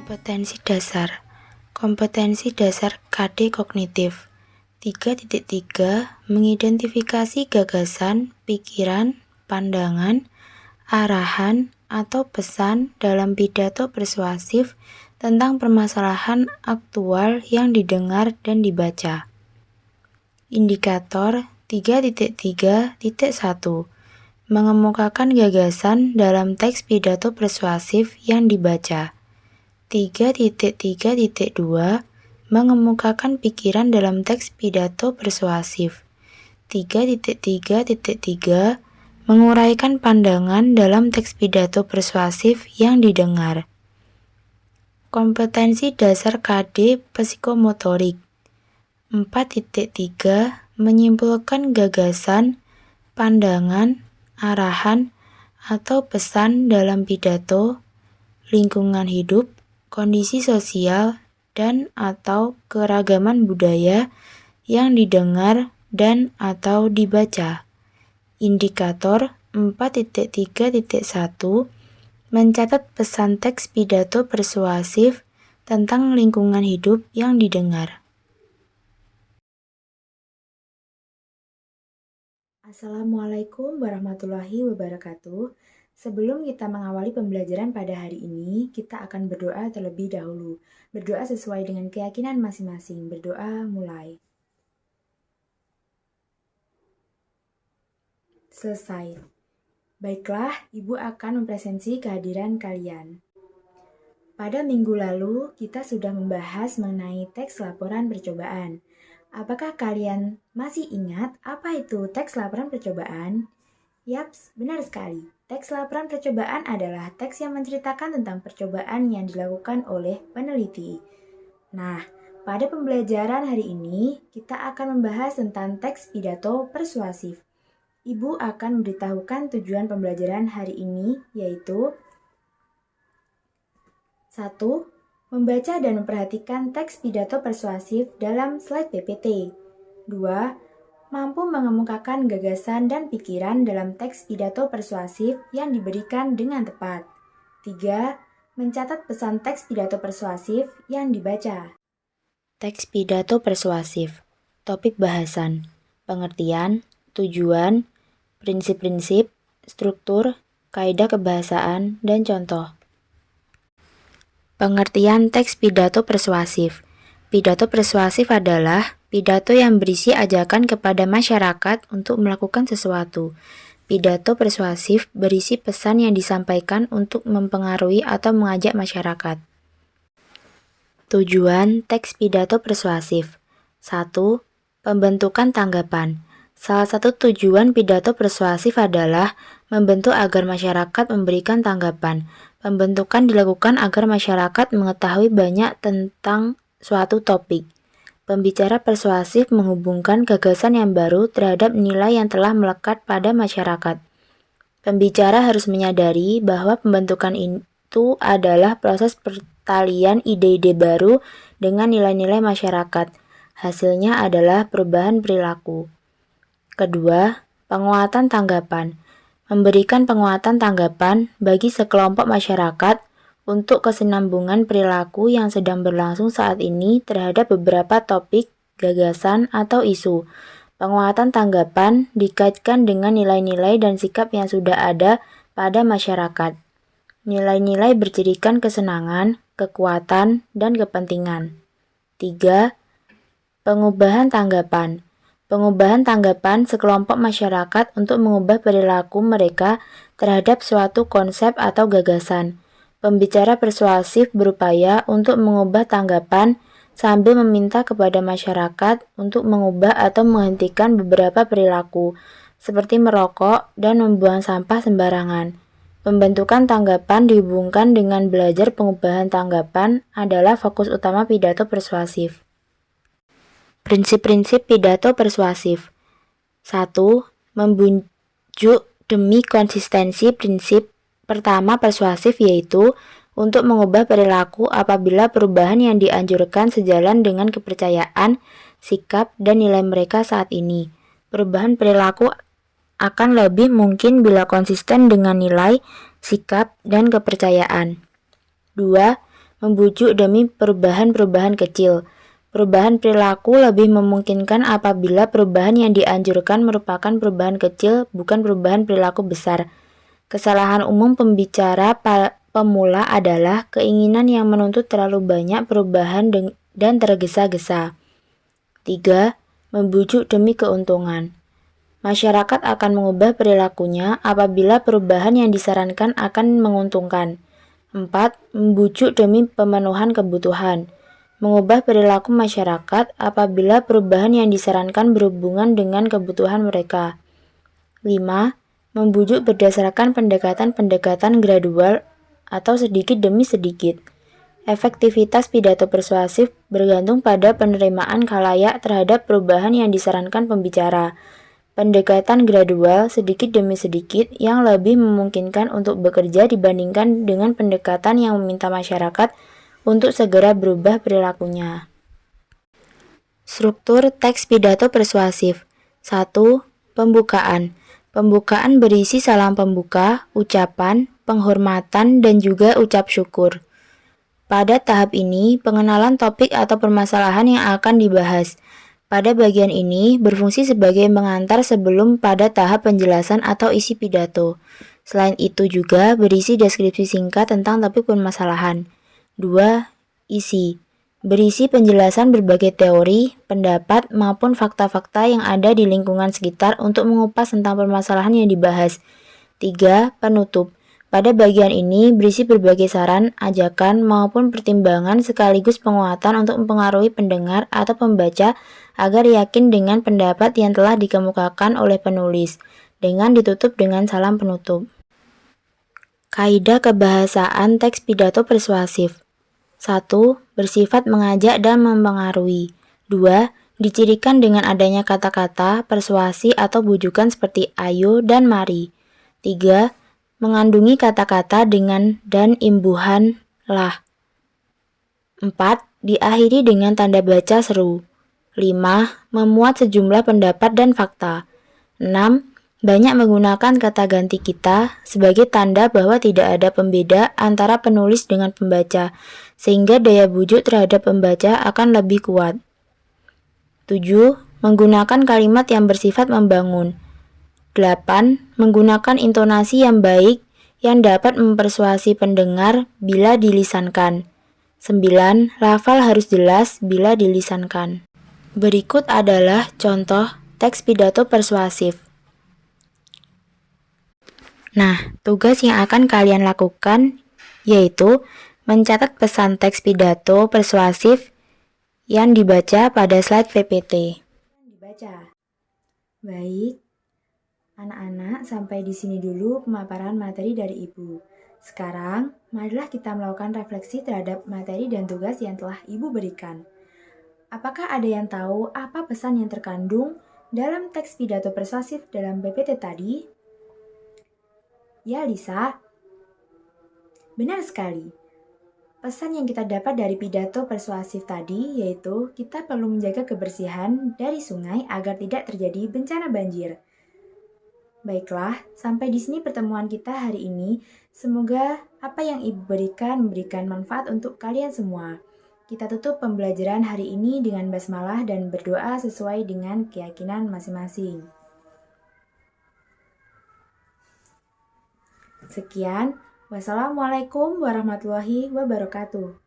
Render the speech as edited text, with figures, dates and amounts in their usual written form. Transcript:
Kompetensi dasar. Kompetensi dasar KD kognitif. 3.3 Mengidentifikasi gagasan, pikiran, pandangan, arahan, atau pesan dalam pidato persuasif tentang permasalahan aktual yang didengar dan dibaca. Indikator 3.3.1 Mengemukakan gagasan dalam teks pidato persuasif yang dibaca. 3.3.2 Mengemukakan pikiran dalam teks pidato persuasif. 3.3.3 Menguraikan pandangan dalam teks pidato persuasif yang didengar. Kompetensi dasar KD psikomotorik. 4.3 Menyimpulkan gagasan, pandangan, arahan, atau pesan dalam pidato, lingkungan hidup, kondisi sosial, dan atau keragaman budaya yang didengar dan atau dibaca. Indikator 4.3.1 Mencatat pesan teks pidato persuasif tentang lingkungan hidup yang didengar. Assalamualaikum warahmatullahi wabarakatuh. Sebelum kita mengawali pembelajaran pada hari ini, kita akan berdoa terlebih dahulu. Berdoa sesuai dengan keyakinan masing-masing. Berdoa mulai. Selesai. Baiklah, Ibu akan mempresensi kehadiran kalian. Pada minggu lalu, kita sudah membahas mengenai teks laporan percobaan. Apakah kalian masih ingat apa itu teks laporan percobaan? Yaps, benar sekali. Teks laporan percobaan adalah teks yang menceritakan tentang percobaan yang dilakukan oleh peneliti. Nah, pada pembelajaran hari ini, kita akan membahas tentang teks pidato persuasif. Ibu akan memberitahukan tujuan pembelajaran hari ini, yaitu 1. Membaca dan memperhatikan teks pidato persuasif dalam slide PPT. 2. Mampu mengemukakan gagasan dan pikiran dalam teks pidato persuasif yang diberikan dengan tepat. 3. Mencatat pesan teks pidato persuasif yang dibaca. Teks pidato persuasif. Topik bahasan. Pengertian, tujuan, prinsip-prinsip, struktur, kaidah kebahasaan, dan contoh. Pengertian teks pidato persuasif. Pidato persuasif adalah pidato yang berisi ajakan kepada masyarakat untuk melakukan sesuatu. Pidato persuasif berisi pesan yang disampaikan untuk mempengaruhi atau mengajak masyarakat. Tujuan teks pidato persuasif. 1. Pembentukan tanggapan. Salah satu tujuan pidato persuasif adalah membentuk agar masyarakat memberikan tanggapan. Pembentukan dilakukan agar masyarakat mengetahui banyak tentang suatu topik. Pembicara persuasif menghubungkan gagasan yang baru terhadap nilai yang telah melekat pada masyarakat. Pembicara harus menyadari bahwa pembentukan itu adalah proses pertalian ide-ide baru dengan nilai-nilai masyarakat. Hasilnya adalah perubahan perilaku. Kedua, penguatan tanggapan. Memberikan penguatan tanggapan bagi sekelompok masyarakat untuk kesinambungan perilaku yang sedang berlangsung saat ini terhadap beberapa topik, gagasan, atau isu. Penguatan tanggapan dikaitkan dengan nilai-nilai dan sikap yang sudah ada pada masyarakat. Nilai-nilai bercirikan kesenangan, kekuatan, dan kepentingan. 3. Pengubahan tanggapan. Pengubahan tanggapan sekelompok masyarakat untuk mengubah perilaku mereka terhadap suatu konsep atau gagasan. Pembicara persuasif berupaya untuk mengubah tanggapan sambil meminta kepada masyarakat untuk mengubah atau menghentikan beberapa perilaku, seperti merokok dan membuang sampah sembarangan. Pembentukan tanggapan dihubungkan dengan belajar pengubahan tanggapan adalah fokus utama pidato persuasif. Prinsip-prinsip pidato persuasif. 1. Membujuk demi konsistensi. Prinsip pertama persuasif yaitu untuk mengubah perilaku apabila perubahan yang dianjurkan sejalan dengan kepercayaan, sikap, dan nilai mereka saat ini. Perubahan perilaku akan lebih mungkin bila konsisten dengan nilai, sikap, dan kepercayaan. 2. membujuk demi perubahan-perubahan kecil. Perubahan perilaku lebih memungkinkan apabila perubahan yang dianjurkan merupakan perubahan kecil, bukan perubahan perilaku besar. Kesalahan umum pembicara pemula adalah keinginan yang menuntut terlalu banyak perubahan dan tergesa-gesa. 3. Membujuk demi keuntungan. Masyarakat akan mengubah perilakunya apabila perubahan yang disarankan akan menguntungkan. 4. Membujuk demi pemenuhan kebutuhan. Mengubah perilaku masyarakat apabila perubahan yang disarankan berhubungan dengan kebutuhan mereka. 5. Membujuk berdasarkan pendekatan-pendekatan gradual atau sedikit demi sedikit. Efektivitas pidato persuasif bergantung pada penerimaan khalayak terhadap perubahan yang disarankan pembicara. Pendekatan gradual sedikit demi sedikit yang lebih memungkinkan untuk bekerja dibandingkan dengan pendekatan yang meminta masyarakat untuk segera berubah perilakunya. Struktur teks pidato persuasif. 1. Pembukaan. Pembukaan berisi salam pembuka, ucapan, penghormatan, dan juga ucap syukur. Pada tahap ini, pengenalan topik atau permasalahan yang akan dibahas. Pada bagian ini, berfungsi sebagai pengantar sebelum pada tahap penjelasan atau isi pidato. Selain itu juga berisi deskripsi singkat tentang topik permasalahan. 2. Isi. Berisi penjelasan berbagai teori, pendapat, maupun fakta-fakta yang ada di lingkungan sekitar untuk mengupas tentang permasalahan yang dibahas. 3. Penutup. Pada bagian ini berisi berbagai saran, ajakan, maupun pertimbangan sekaligus penguatan untuk mempengaruhi pendengar atau pembaca agar yakin dengan pendapat yang telah dikemukakan oleh penulis, dengan ditutup dengan salam penutup. Kaidah kebahasaan teks pidato persuasif. 1. Bersifat mengajak dan mempengaruhi. 2. Dicirikan dengan adanya kata-kata, persuasi atau bujukan seperti ayo dan mari. 3. Mengandungi kata-kata dengan dan imbuhan lah. 4. Diakhiri dengan tanda baca seru. 5. Memuat sejumlah pendapat dan fakta. 6. Banyak menggunakan kata ganti kita sebagai tanda bahwa tidak ada pembeda antara penulis dengan pembaca, sehingga daya bujuk terhadap pembaca akan lebih kuat. 7. Menggunakan kalimat yang bersifat membangun. 8. Menggunakan intonasi yang baik yang dapat mempersuasi pendengar bila dilisankan. 9. Lafal harus jelas bila dilisankan. Berikut adalah contoh teks pidato persuasif. Nah, tugas yang akan kalian lakukan yaitu mencatat pesan teks pidato persuasif yang dibaca pada slide PPT. Baik, anak-anak, sampai di sini dulu pemaparan materi dari Ibu. Sekarang, marilah kita melakukan refleksi terhadap materi dan tugas yang telah Ibu berikan. Apakah ada yang tahu apa pesan yang terkandung dalam teks pidato persuasif dalam PPT tadi? Ya, Lisa. Benar sekali. Pesan yang kita dapat dari pidato persuasif tadi yaitu kita perlu menjaga kebersihan dari sungai agar tidak terjadi bencana banjir. Baiklah, sampai di sini pertemuan kita hari ini. Semoga apa yang Ibu berikan memberikan manfaat untuk kalian semua. Kita tutup pembelajaran hari ini dengan basmalah dan berdoa sesuai dengan keyakinan masing-masing. Sekian, wassalamualaikum warahmatullahi wabarakatuh.